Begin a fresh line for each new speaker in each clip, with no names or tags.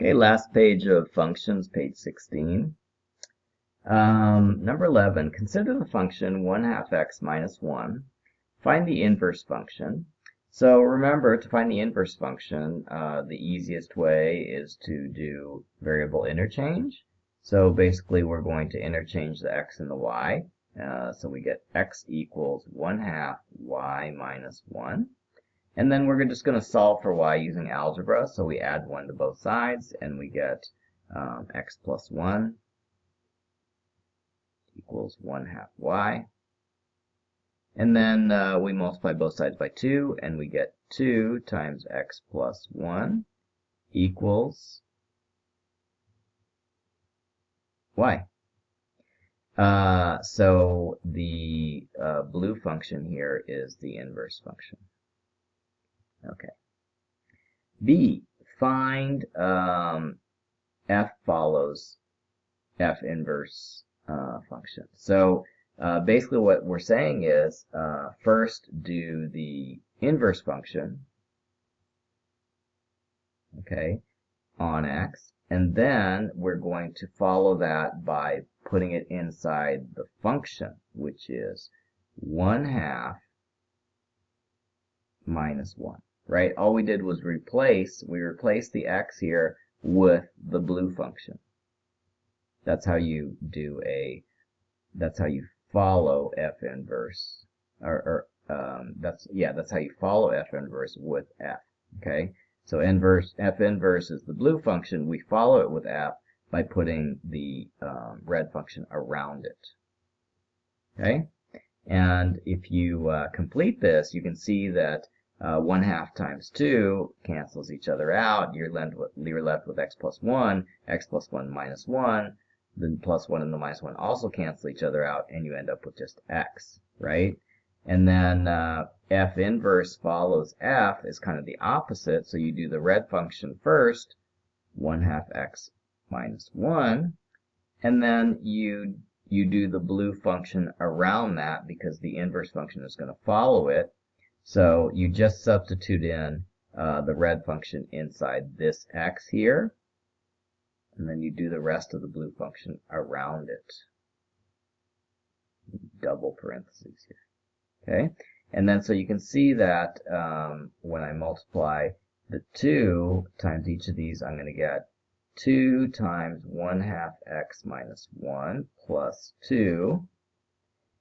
Okay, last page of functions, page 16. Number 11, consider the function 1/2 x minus 1. Find the inverse function. So remember, to find the inverse function, the easiest way is to do variable interchange. So basically, we're going to interchange the x and the y. So we get x equals 1/2 y minus 1. And then we're just going to solve for y using algebra. So we add 1 to both sides, and we get x plus 1 equals 1/2 y. And then we multiply both sides by 2, and we get 2 times x plus 1 equals y. So the blue function here is the inverse function. Okay. B, find f follows f inverse function. So basically what we're saying is first do the inverse function, okay, on x, and then we're going to follow that by putting it inside the function, which is 1/2 minus 1, right? All we did was replace the x here with the blue function. That's how you do that's how you follow f inverse, that's how you follow f inverse with f, okay? So f inverse is the blue function. We follow it with f by putting the red function around it, okay? And if you complete this, you can see that 1/2 times 2 cancels each other out. You're left with x plus 1, x plus 1 minus 1. The plus 1 and the minus 1 also cancel each other out, and you end up with just x, right? And then f inverse follows f is kind of the opposite, so you do the red function first, 1/2 x minus 1, and then you do the blue function around that because the inverse function is going to follow it. So you just substitute in the red function inside this x here, and then you do the rest of the blue function around it. Double parentheses here. Okay? And then so you can see that when I multiply the 2 times each of these, I'm going to get 2 times 1/2 x minus 1 plus 2.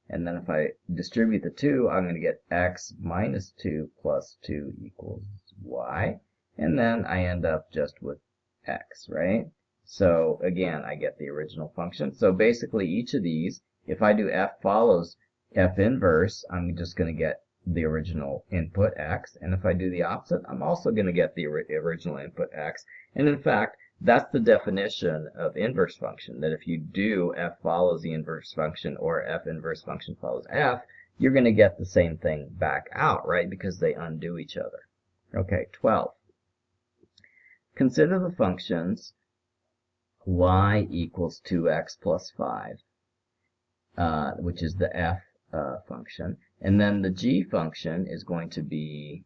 And then if I distribute the 2, I'm going to get x minus 2 plus 2 equals y. And then I end up just with x, right? So again, I get the original function. So basically each of these, if I do f follows f inverse, I'm just going to get the original input x. And if I do the opposite, I'm also going to get the original input x. And in fact, that's the definition of inverse function, that if you do f follows the inverse function or f inverse function follows f, you're going to get the same thing back out, right? Because they undo each other. Okay, 12. Consider the functions y equals 2x plus 5, which is the f function. And then the g function is going to be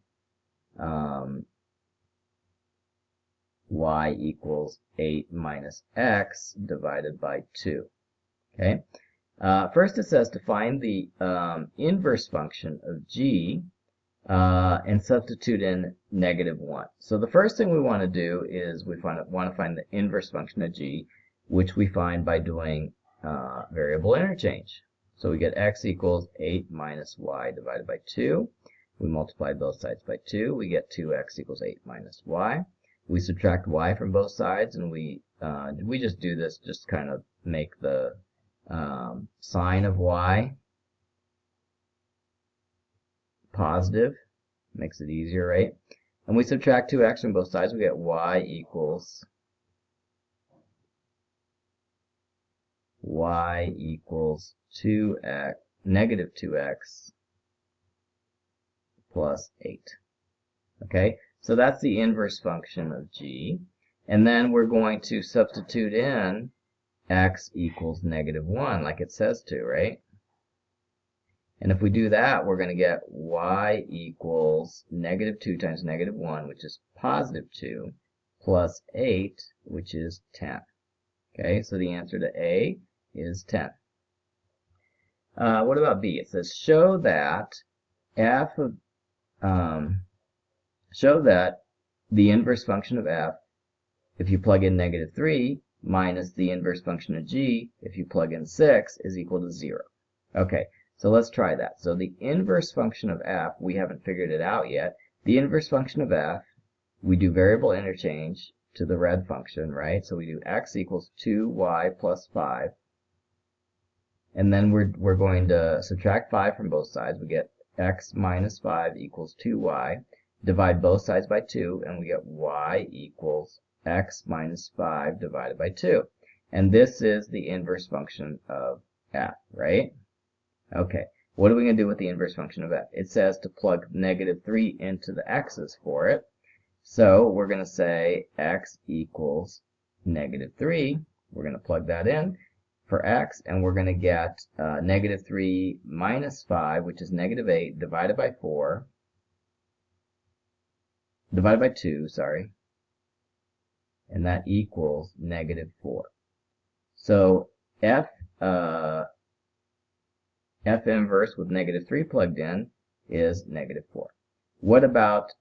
y equals 8 minus x divided by 2. Okay. First it says to find the inverse function of g and substitute in -1. So the first thing we want to do is we want to find the inverse function of g, which we find by doing variable interchange. So we get x equals 8 minus y divided by 2. We multiply both sides by 2. We get 2x equals 8 minus y. We subtract y from both sides, and we just do this, just kind of make the sign of y positive. Makes it easier, right? And we subtract 2x from both sides. We get y equals negative 2x plus 8. Okay, so that's the inverse function of g. And then we're going to substitute in x equals -1, like it says to, right? And if we do that, we're going to get y equals -2 times -1, which is +2, plus 8, which is 10. Okay, so the answer to A is 10. What about B? It says show that f of show that the inverse function of f, if you plug in -3, minus the inverse function of g, if you plug in 6, is equal to 0. Okay, so let's try that. So the inverse function of f, we haven't figured it out yet. The inverse function of f, we do variable interchange to the red function, right? So we do x equals 2y plus 5. And then we're going to subtract 5 from both sides. We get x minus 5 equals 2y. Divide both sides by 2, and we get y equals x minus 5 divided by 2. And this is the inverse function of f, right? Okay, what are we going to do with the inverse function of f? It says to plug -3 into the x's for it. So we're going to say x equals -3. We're going to plug that in for x, and we're going to get -3 minus 5, which is -8, divided by 4, divided by 2, sorry, and that equals -4. So f inverse with -3 plugged in is -4. What about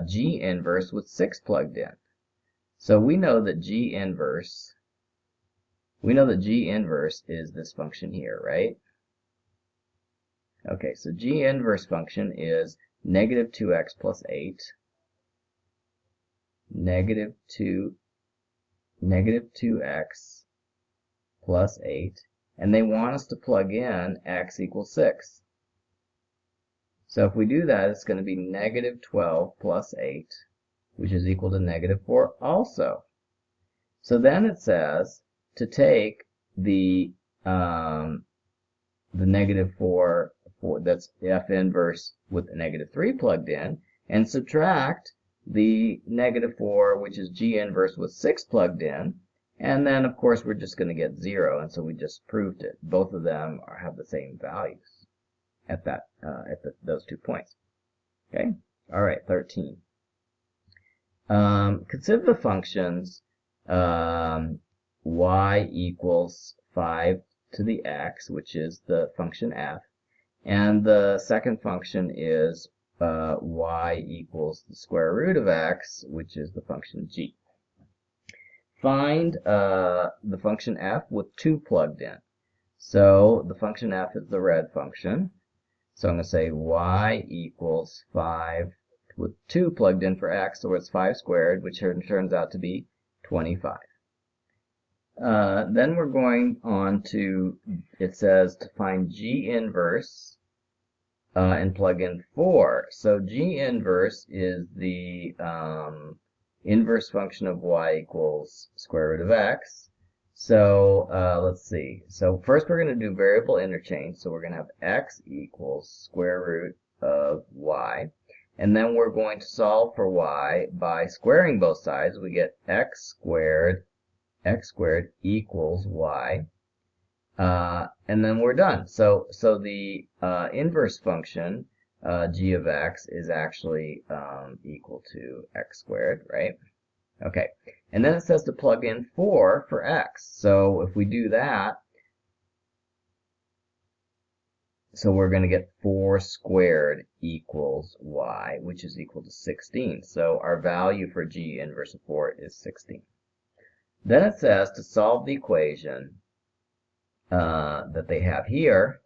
g inverse with 6 plugged in? So we know that g inverse is this function here, right? Okay, so g inverse function is -2x plus 8, -2x plus 8, and they want us to plug in x equals 6. So if we do that, it's going to be -12 plus 8, which is equal to -4 also. So then it says to take the -4, that's f inverse with the -3 plugged in, and subtract the -4, which is g inverse with 6 plugged in, and then of course we're just going to get 0, and so we just proved it. Both of them have the same values at that those 2 points. Okay, all right, 13. Consider the functions y equals 5 to the x, which is the function f, and the second function is y equals the square root of x, which is the function g. Find the function f with 2 plugged in. So the function f is the red function. So I'm going to say y equals 5 with 2 plugged in for x, so it's 5 squared, which turns out to be 25. Then we're going on to, it says to find g inverse and plug in 4. So g inverse is the inverse function of y equals square root of x. So let's see. So first we're going to do variable interchange. So we're going to have x equals square root of y. And then we're going to solve for y by squaring both sides. We get x squared equals y. And then we're done. So the inverse function, g of x, is actually equal to x squared, right? Okay, and then it says to plug in 4 for x. So if we do that, so we're going to get 4 squared equals y, which is equal to 16. So our value for g inverse of 4 is 16. Then it says to solve the equation that they have here.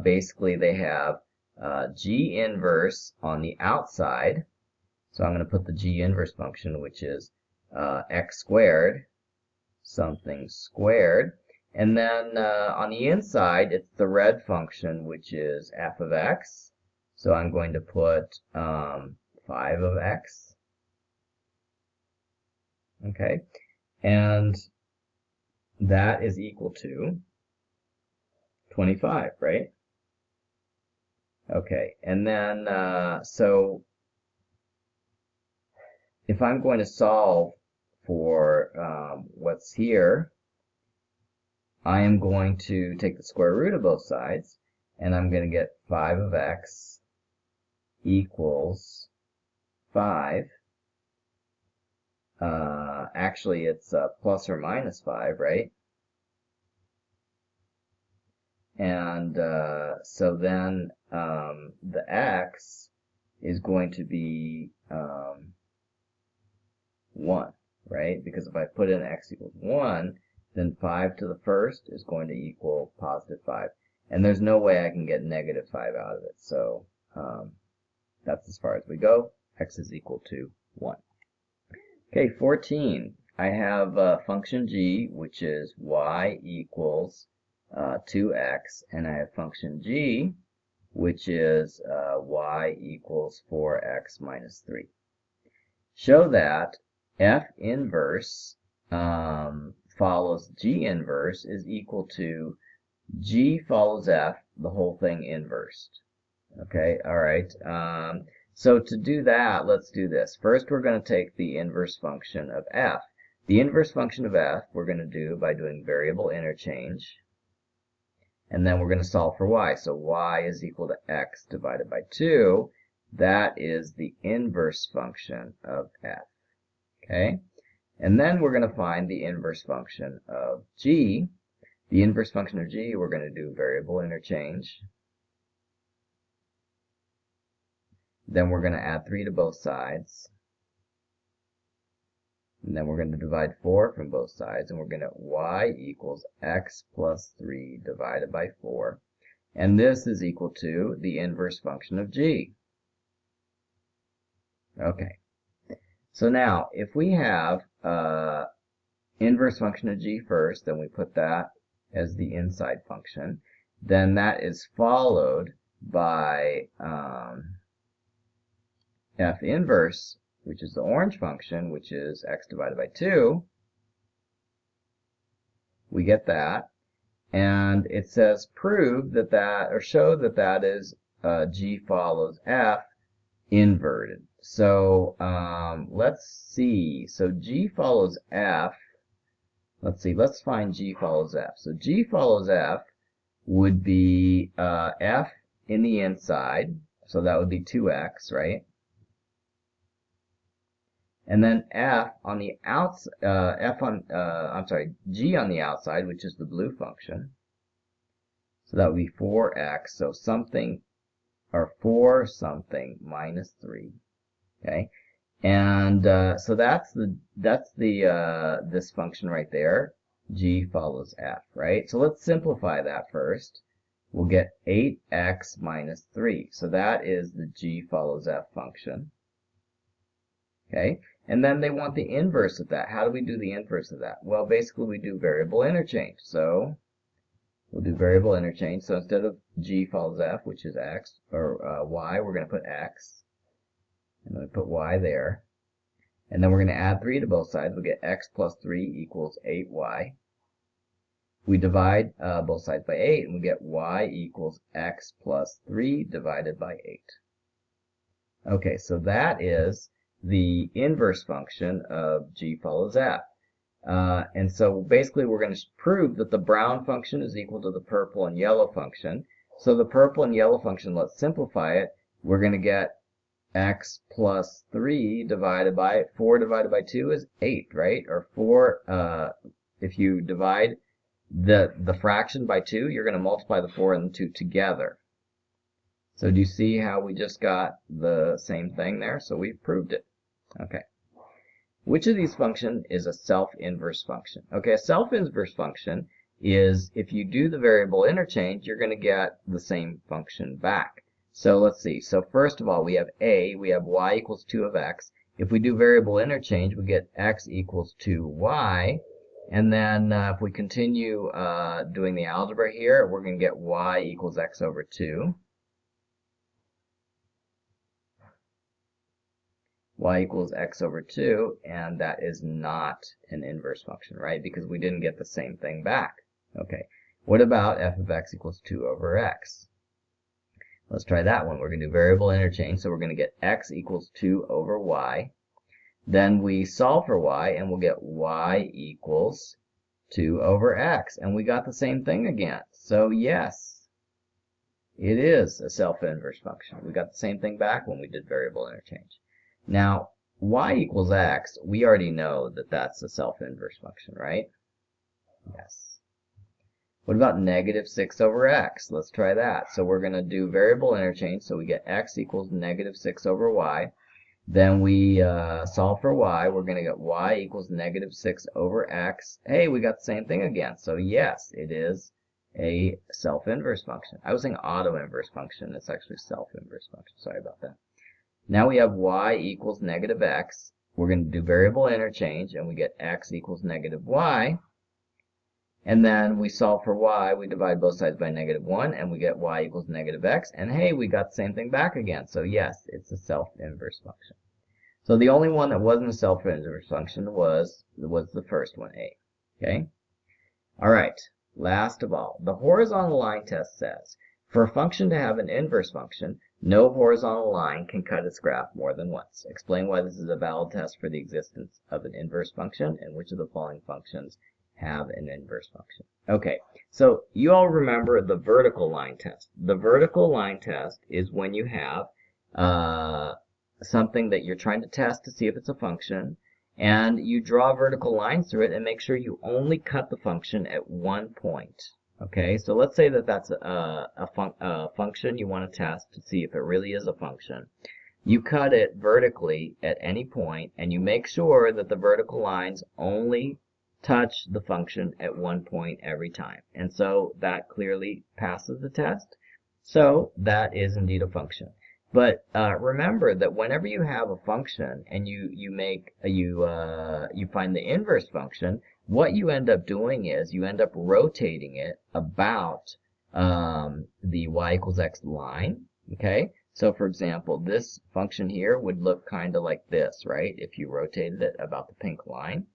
Basically, they have g inverse on the outside. So I'm going to put the g inverse function, which is x squared, something squared. And then on the inside, it's the red function, which is f of x. So I'm going to put 5 of x. Okay. And that is equal to 25, right? Okay. And then, so if I'm going to solve for what's here, I am going to take the square root of both sides, and I'm going to get 5 of x equals 5. actually it's plus or minus 5, right? And so then the x is going to be 1, right? Because if I put in x equals 1, then 5 to the first is going to equal positive 5. And there's no way I can get negative 5 out of it. So that's as far as we go. X is equal to 1. Okay, 14. I have function g, which is y equals 2x, and I have function g, which is y equals 4x minus 3. Show that f inverse follows g inverse is equal to g follows f, the whole thing inversed. Okay, all right. So to do that, let's do this. First, we're going to take the inverse function of f. The inverse function of f we're going to do by doing variable interchange. And then we're going to solve for y. So y is equal to x divided by 2. That is the inverse function of f. Okay? And then we're going to find the inverse function of g. The inverse function of g, we're going to do variable interchange. Then we're going to add 3 to both sides. And then we're going to divide 4 from both sides. And we're going to y equals x plus 3 divided by 4. And this is equal to the inverse function of g. Okay. So now, if we have inverse function of g first, then we put that as the inside function. Then that is followed by f inverse, which is the orange function, which is x divided by 2. We get that. And it says prove that or show that is g follows f inverted. So let's see. So g follows f. Let's see. Let's find g follows f. So g follows f would be f in the inside. So that would be 2x, right? And then f on the outside, g on the outside, which is the blue function. So that would be 4x. So something, or 4 something minus 3. Okay, and so that's this function right there. G follows f, right? So let's simplify that first. We'll get 8x minus 3. So that is the g follows f function. Okay, and then they want the inverse of that. How do we do the inverse of that? Well, basically we do variable interchange. So we'll do variable interchange. So instead of g follows f, which is x, or y, we're going to put x. And then we put y there. And then we're going to add 3 to both sides. We'll get x plus 3 equals 8y. We divide both sides by 8, and we get y equals x plus 3 divided by 8. Okay, so that is the inverse function of g follows f. And so basically we're going to prove that the brown function is equal to the purple and yellow function. So the purple and yellow function, let's simplify it. We're going to get x plus 3 divided by 4 divided by 2 is 8, right? Or 4, if you divide the fraction by 2, you're going to multiply the 4 and the 2 together. So do you see how we just got the same thing there? So we've proved it. Okay. Which of these functions is a self-inverse function? Okay, a self-inverse function is if you do the variable interchange, you're going to get the same function back. So let's see. So first of all, we have a, we have y equals 2 of x. If we do variable interchange, we get x equals 2y. And then if we continue doing the algebra here, we're going to get y equals x over 2. Y equals x over 2, and that is not an inverse function, right? Because we didn't get the same thing back. Okay. What about f of x equals 2 over x? Let's try that one. We're going to do variable interchange, so we're going to get x equals 2 over y. Then we solve for y, and we'll get y equals 2 over x. And we got the same thing again. So yes, it is a self-inverse function. We got the same thing back when we did variable interchange. Now, y equals x, we already know that that's a self-inverse function, right? Yes. What about negative 6 over x? Let's try that. So we're going to do variable interchange, so we get x equals negative 6 over y. Then we solve for y. We're going to get y equals negative 6 over x. Hey, we got the same thing again. So yes, it is a self-inverse function. I was saying auto-inverse function. It's actually self-inverse function. Sorry about that. Now we have y equals negative x. We're going to do variable interchange, and we get x equals negative y. And then we solve for y. We divide both sides by negative 1, and we get y equals negative x. And hey, we got the same thing back again. So yes, it's a self-inverse function. So the only one that wasn't a self-inverse function was the first one, a. Okay? All right. Last of all, the horizontal line test says, for a function to have an inverse function, no horizontal line can cut its graph more than once. Explain why this is a valid test for the existence of an inverse function, and which of the following functions have an inverse function. Okay, so you all remember the vertical line test. The vertical line test is when you have something that you're trying to test to see if it's a function, and you draw vertical lines through it and make sure you only cut the function at one point. Okay, so let's say that that's a function you want to test to see if it really is a function. You cut it vertically at any point, and you make sure that the vertical lines only touch the function at one point every time. And so that clearly passes the test. So that is indeed a function. But remember that whenever you have a function and you find the inverse function, what you end up doing is you end up rotating it about the y equals x line. Okay, so for example, this function here would look kind of like this, right? If you rotated it about the pink line.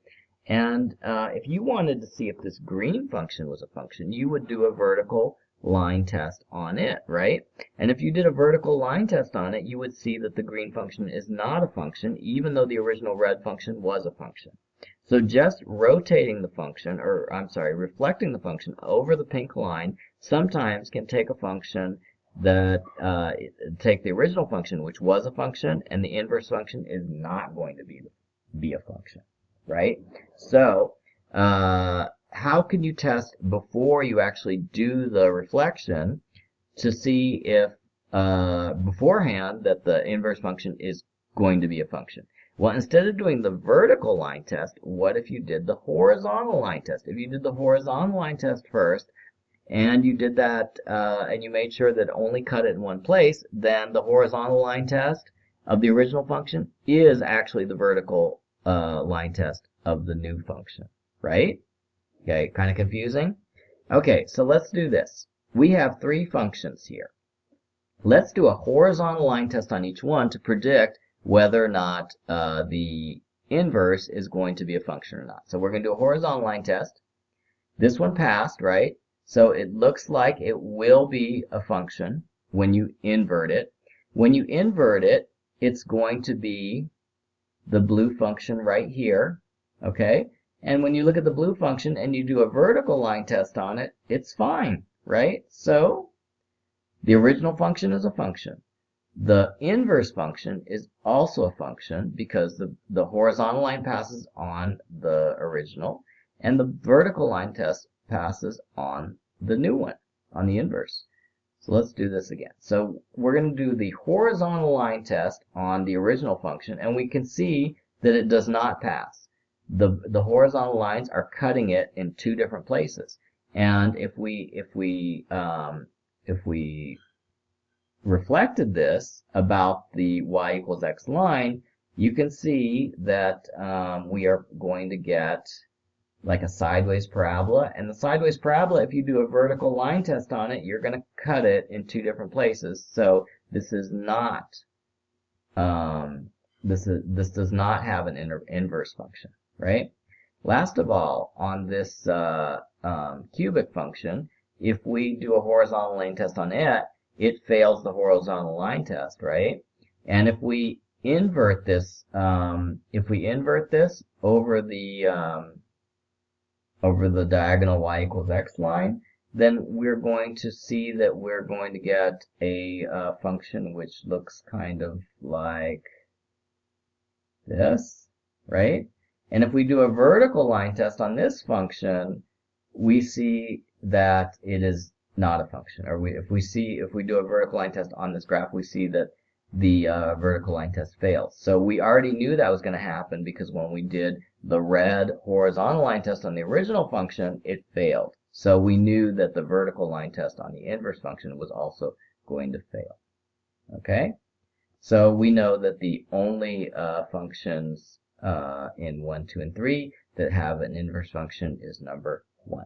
And if you wanted to see if this green function was a function, you would do a vertical line test on it, right? And if you did a vertical line test on it, you would see that the green function is not a function, even though the original red function was a function. So just rotating the function, or I'm sorry, reflecting the function over the pink line sometimes can take a function that, take the original function, which was a function, and the inverse function is not going to be a function. Right? So, how can you test before you actually do the reflection to see if beforehand that the inverse function is going to be a function? Well, instead of doing the vertical line test, what if you did the horizontal line test? If you did the horizontal line test first, and you did that, and you made sure that it only cut it in one place, then the horizontal line test of the original function is actually the vertical line test of the new function, right? Okay, kind of confusing? Okay, so let's do this. We have three functions here. Let's do a horizontal line test on each one to predict whether or not the inverse is going to be a function or not. So we're going to do a horizontal line test. This one passed, right? So it looks like it will be a function when you invert it. When you invert it, it's going to be the blue function right here, okay? And when you look at the blue function and you do a vertical line test on it, it's fine, right? So the original function is a function. The inverse function is also a function because the horizontal line passes on the original, and the vertical line test passes on the new one, on the inverse. So let's do this again. So we're going to do the horizontal line test on the original function, and we can see that it does not pass. The horizontal lines are cutting it in two different places. And if we reflected this about the y equals x line, you can see that we are going to get like a sideways parabola. And the sideways parabola, if you do a vertical line test on it, you're going to cut it in two different places. So this is not, this does not have an inverse function, right? Last of all, on this cubic function, if we do a horizontal line test on it, it fails the horizontal line test, right? And if we invert this, over the diagonal y equals x line, then we're going to see that we're going to get a function which looks kind of like this, right? And if we do a vertical line test on this function, we see that it is not a function. Or if we do a vertical line test on this graph, we see that the vertical line test fails. So we already knew that was going to happen because when we did the red horizontal line test on the original function, it failed. So we knew that the vertical line test on the inverse function was also going to fail. Okay? So we know that the only functions in 1, 2, and 3 that have an inverse function is number 1.